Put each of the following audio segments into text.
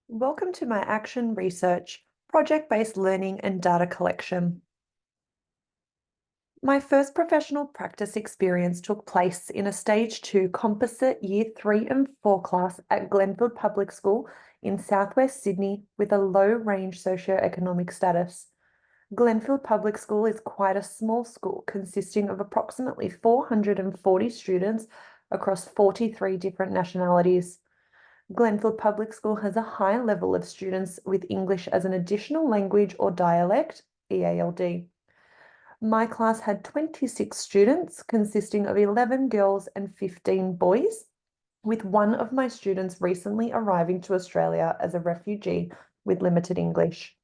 Welcome to my action research, project-based learning and data collection. My first professional practice experience took place in a Stage 2 composite Year 3 and 4 class at Glenfield Public School in southwest Sydney with a low range socioeconomic status. Glenfield Public School is quite a small school consisting of approximately 440 students across 43 different nationalities. Glenfield Public School has a high level of students with English as an additional language or dialect, EALD. My class had 26 students, consisting of 11 girls and 15 boys, with one of my students recently arriving to Australia as a refugee with limited English.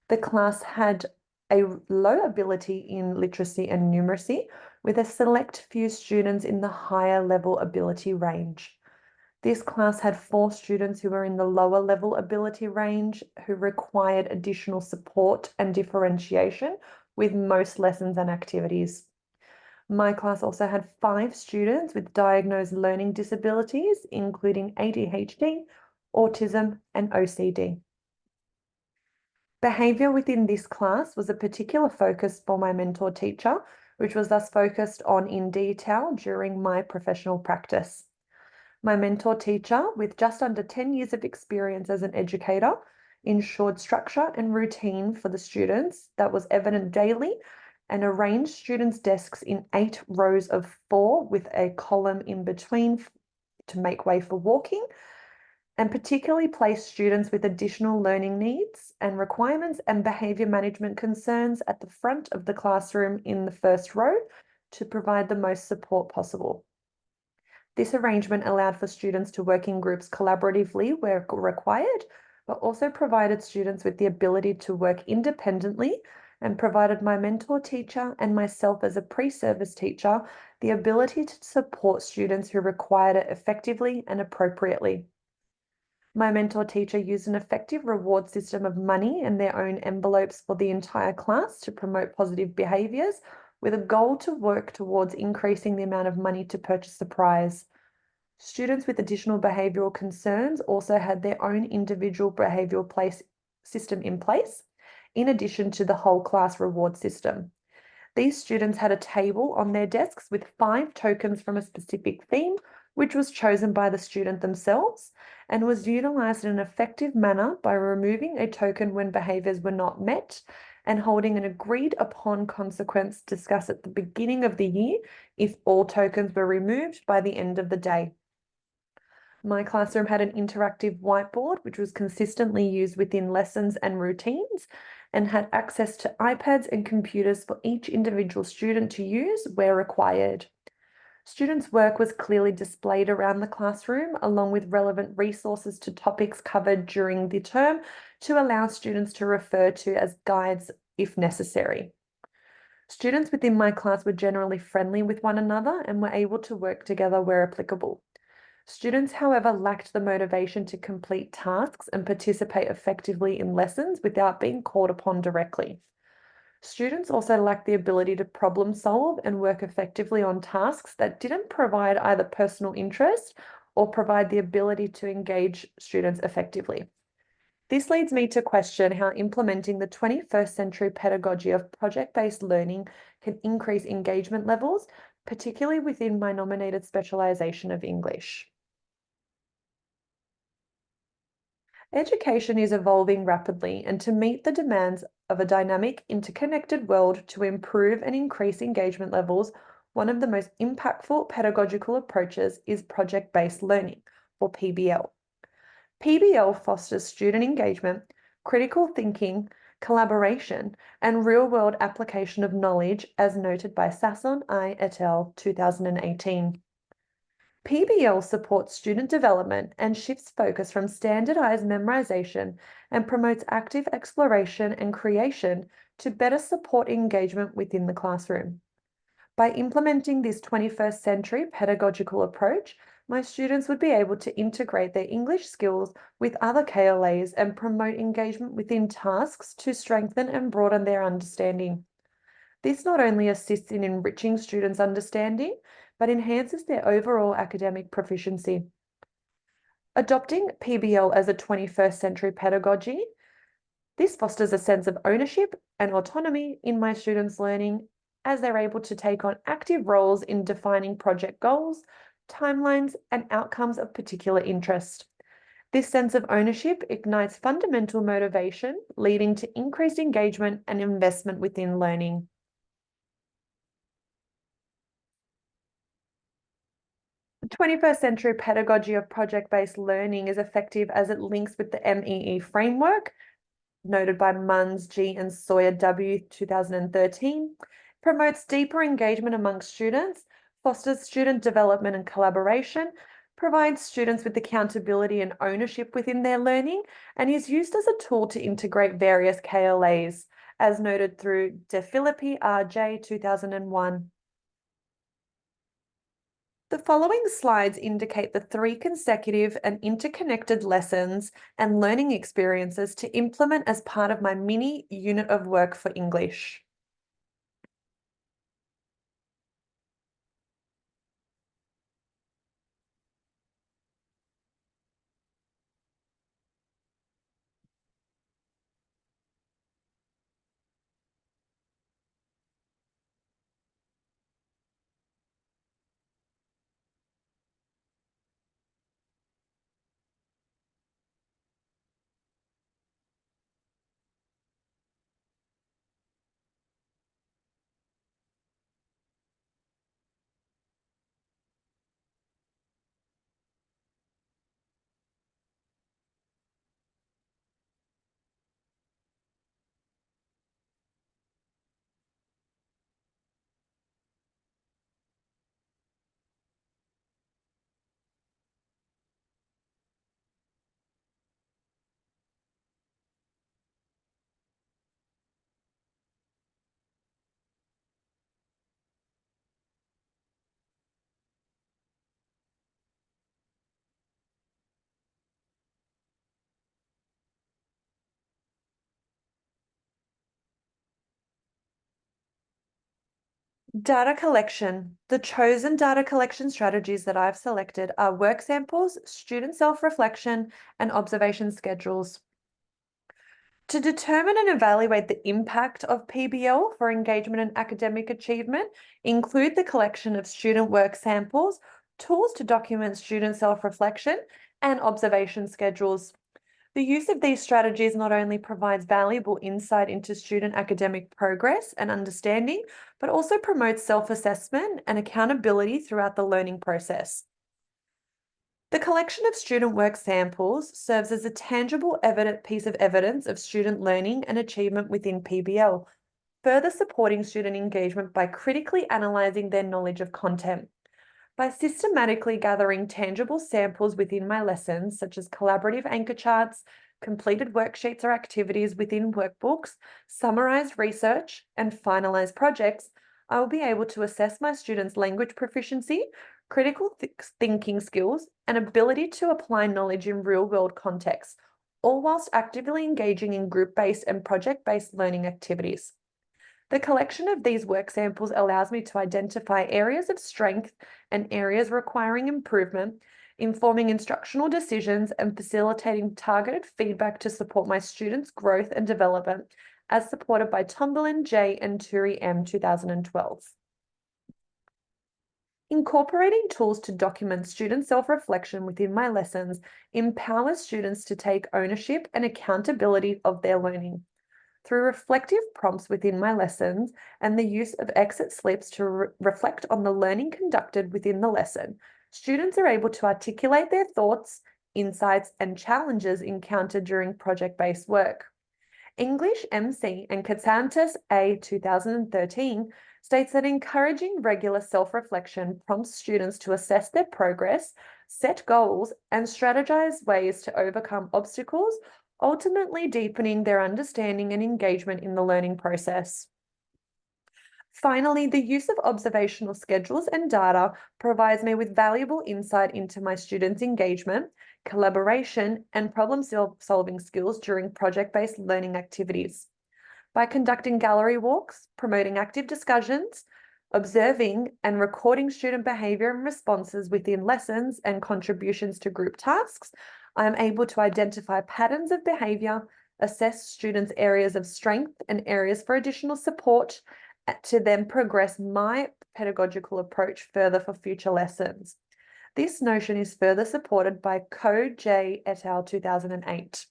The class had a low ability in literacy and numeracy, with a select few students in the higher level ability range. This class had 4 students who were in the lower level ability range who required additional support and differentiation with most lessons and activities. My class also had 5 students with diagnosed learning disabilities, including ADHD, autism, and OCD. Behaviour within this class was a particular focus for my mentor teacher, which was thus focused on in detail during my professional practice. My mentor teacher, with just under 10 years of experience as an educator, ensured structure and routine for the students that was evident daily and arranged students' desks in 8 rows of 4 with a column in between to make way for walking, and particularly placed students with additional learning needs and requirements and behaviour management concerns at the front of the classroom in the first row to provide the most support possible. This arrangement allowed for students to work in groups collaboratively where required, but also provided students with the ability to work independently and provided my mentor teacher and myself as a pre-service teacher the ability to support students who required it effectively and appropriately. My mentor teacher used an effective reward system of money and their own envelopes for the entire class to promote positive behaviours, with a goal to work towards increasing the amount of money to purchase the prize. Students with additional behavioural concerns also had their own individual behavioural system in place, in addition to the whole class reward system. These students had a table on their desks with 5 tokens from a specific theme, which was chosen by the student themselves and was utilised in an effective manner by removing a token when behaviours were not met and holding an agreed upon consequence discussed at the beginning of the year if all tokens were removed by the end of the day. My classroom had an interactive whiteboard, which was consistently used within lessons and routines, and had access to iPads and computers for each individual student to use where required. Students' work was clearly displayed around the classroom, along with relevant resources to topics covered during the term to allow students to refer to as guides if necessary. Students within my class were generally friendly with one another and were able to work together where applicable. Students, however, lacked the motivation to complete tasks and participate effectively in lessons without being called upon directly. Students also lacked the ability to problem solve and work effectively on tasks that didn't provide either personal interest or provide the ability to engage students effectively. This leads me to question how implementing the 21st century pedagogy of project-based learning can increase engagement levels, particularly within my nominated specialisation of English. Education is evolving rapidly, and to meet the demands of a dynamic, interconnected world to improve and increase engagement levels, one of the most impactful pedagogical approaches is project-based learning, or PBL. PBL fosters student engagement, critical thinking, collaboration, and real-world application of knowledge, as noted by Sasson I et al. 2018. PBL supports student development and shifts focus from standardized memorization and promotes active exploration and creation to better support engagement within the classroom. By implementing this 21st century pedagogical approach, my students would be able to integrate their English skills with other KLAs and promote engagement within tasks to strengthen and broaden their understanding. This not only assists in enriching students' understanding, but enhances their overall academic proficiency. Adopting PBL as a 21st century pedagogy, this fosters a sense of ownership and autonomy in my students' learning as they're able to take on active roles in defining project goals, timelines, and outcomes of particular interest. This sense of ownership ignites fundamental motivation, leading to increased engagement and investment within learning. The 21st century pedagogy of project-based learning is effective as it links with the MEE framework, noted by Munns, G, and Sawyer W. 2013, promotes deeper engagement amongst students, fosters student development and collaboration, provides students with accountability and ownership within their learning, and is used as a tool to integrate various KLAs, as noted through De Filippi R.J. 2001. The following slides indicate the 3 consecutive and interconnected lessons and learning experiences to implement as part of my mini unit of work for English. Data collection. The chosen data collection strategies that I've selected are work samples, student self-reflection, and observation schedules. To determine and evaluate the impact of PBL for engagement and academic achievement, include the collection of student work samples, tools to document student self-reflection, and observation schedules. The use of these strategies not only provides valuable insight into student academic progress and understanding, but also promotes self-assessment and accountability throughout the learning process. The collection of student work samples serves as a tangible piece of evidence of student learning and achievement within PBL, further supporting student engagement by critically analysing their knowledge of content. By systematically gathering tangible samples within my lessons, such as collaborative anchor charts, completed worksheets or activities within workbooks, summarised research, and finalised projects, I will be able to assess my students' language proficiency, critical thinking skills, and ability to apply knowledge in real-world contexts, all whilst actively engaging in group-based and project-based learning activities. The collection of these work samples allows me to identify areas of strength and areas requiring improvement, informing instructional decisions and facilitating targeted feedback to support my students' growth and development, as supported by Tomberlin J and Turi M 2012. Incorporating tools to document student self-reflection within my lessons empowers students to take ownership and accountability of their learning. Through reflective prompts within my lessons and the use of exit slips to reflect on the learning conducted within the lesson, students are able to articulate their thoughts, insights, and challenges encountered during project-based work. English MC and Katsantis A 2013 states that encouraging regular self-reflection prompts students to assess their progress, set goals, and strategize ways to overcome obstacles, ultimately deepening their understanding and engagement in the learning process. Finally, the use of observational schedules and data provides me with valuable insight into my students' engagement, collaboration, and problem-solving skills during project-based learning activities. By conducting gallery walks, promoting active discussions, Observing and recording student behaviour and responses within lessons and contributions to group tasks, I am able to identify patterns of behaviour, assess students' areas of strength and areas for additional support, to then progress my pedagogical approach further for future lessons. This notion is further supported by Code J et al. 2008.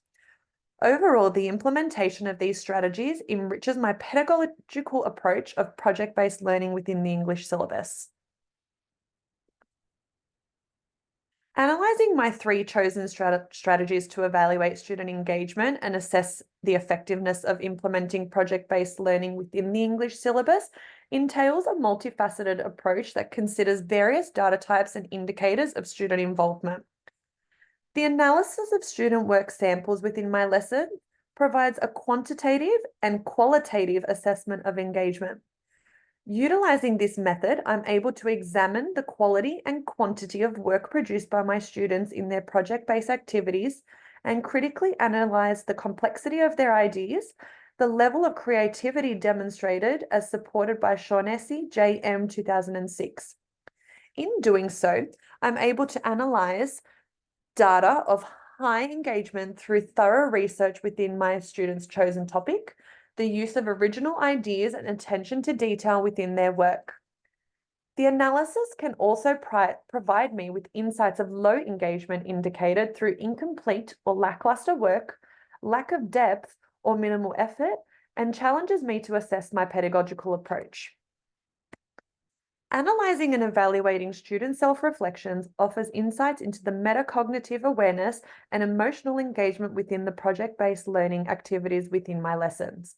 Overall, the implementation of these strategies enriches my pedagogical approach of project-based learning within the English syllabus. Analysing my 3 chosen strategies to evaluate student engagement and assess the effectiveness of implementing project-based learning within the English syllabus entails a multifaceted approach that considers various data types and indicators of student involvement. The analysis of student work samples within my lesson provides a quantitative and qualitative assessment of engagement. Utilizing this method, I'm able to examine the quality and quantity of work produced by my students in their project-based activities and critically analyze the complexity of their ideas, the level of creativity demonstrated as supported by Shaughnessy, J.M. 2006. In doing so, I'm able to analyze data of high engagement through thorough research within my students' chosen topic, the use of original ideas and attention to detail within their work. The analysis can also provide me with insights of low engagement indicated through incomplete or lackluster work, lack of depth or minimal effort, and challenges me to assess my pedagogical approach. Analysing and evaluating student self-reflections offers insights into the metacognitive awareness and emotional engagement within the project-based learning activities within my lessons.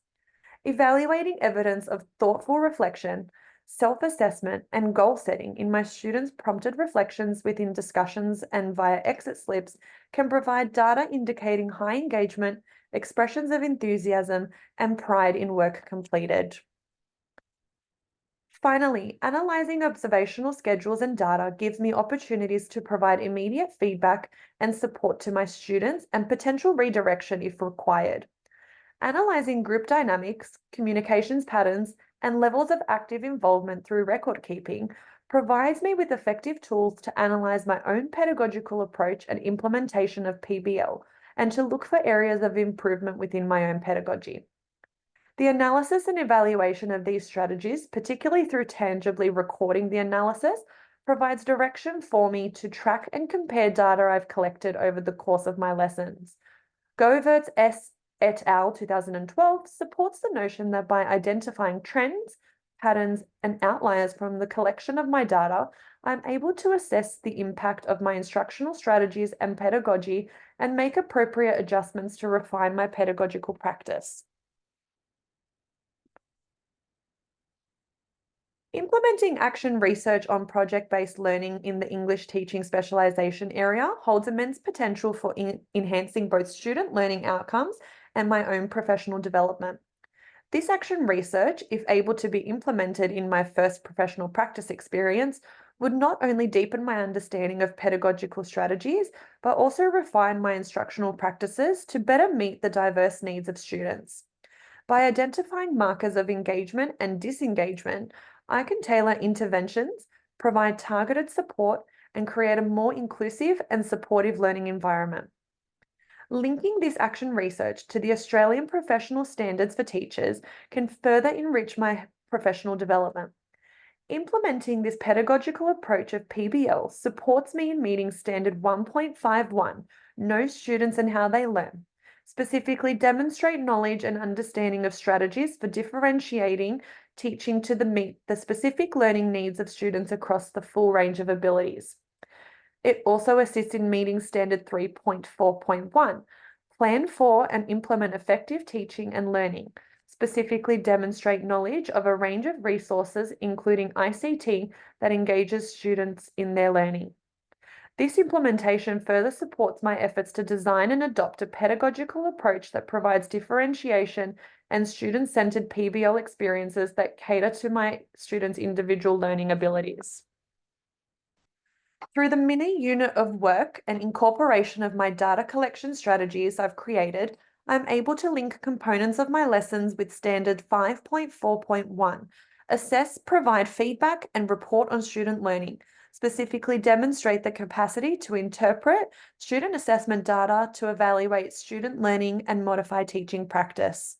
Evaluating evidence of thoughtful reflection, self-assessment, and goal setting in my students' prompted reflections within discussions and via exit slips can provide data indicating high engagement, expressions of enthusiasm, and pride in work completed. Finally, analysing observational schedules and data gives me opportunities to provide immediate feedback and support to my students and potential redirection if required. Analysing group dynamics, communications patterns, and levels of active involvement through record keeping provides me with effective tools to analyse my own pedagogical approach and implementation of PBL, and to look for areas of improvement within my own pedagogy. The analysis and evaluation of these strategies, particularly through tangibly recording the analysis, provides direction for me to track and compare data I've collected over the course of my lessons. Govertz et al. 2012 supports the notion that by identifying trends, patterns, and outliers from the collection of my data, I'm able to assess the impact of my instructional strategies and pedagogy and make appropriate adjustments to refine my pedagogical practice. Implementing action research on project-based learning in the English teaching specialisation area holds immense potential for enhancing both student learning outcomes and my own professional development. This action research, if able to be implemented in my first professional practice experience, would not only deepen my understanding of pedagogical strategies, but also refine my instructional practices to better meet the diverse needs of students. By identifying markers of engagement and disengagement, I can tailor interventions, provide targeted support, and create a more inclusive and supportive learning environment. Linking this action research to the Australian Professional Standards for Teachers can further enrich my professional development. Implementing this pedagogical approach of PBL supports me in meeting Standard 1.51, Know Students and How They Learn. Specifically, demonstrate knowledge and understanding of strategies for differentiating teaching to meet the specific learning needs of students across the full range of abilities. It also assists in meeting Standard 3.4.1, plan for and implement effective teaching and learning. Specifically, demonstrate knowledge of a range of resources, including ICT, that engages students in their learning. This implementation further supports my efforts to design and adopt a pedagogical approach that provides differentiation and student-centered PBL experiences that cater to my students' individual learning abilities. Through the mini unit of work and incorporation of my data collection strategies I've created, I'm able to link components of my lessons with Standard 5.4.1, Assess, provide feedback, and report on student learning. Specifically demonstrate the capacity to interpret student assessment data to evaluate student learning and modify teaching practice.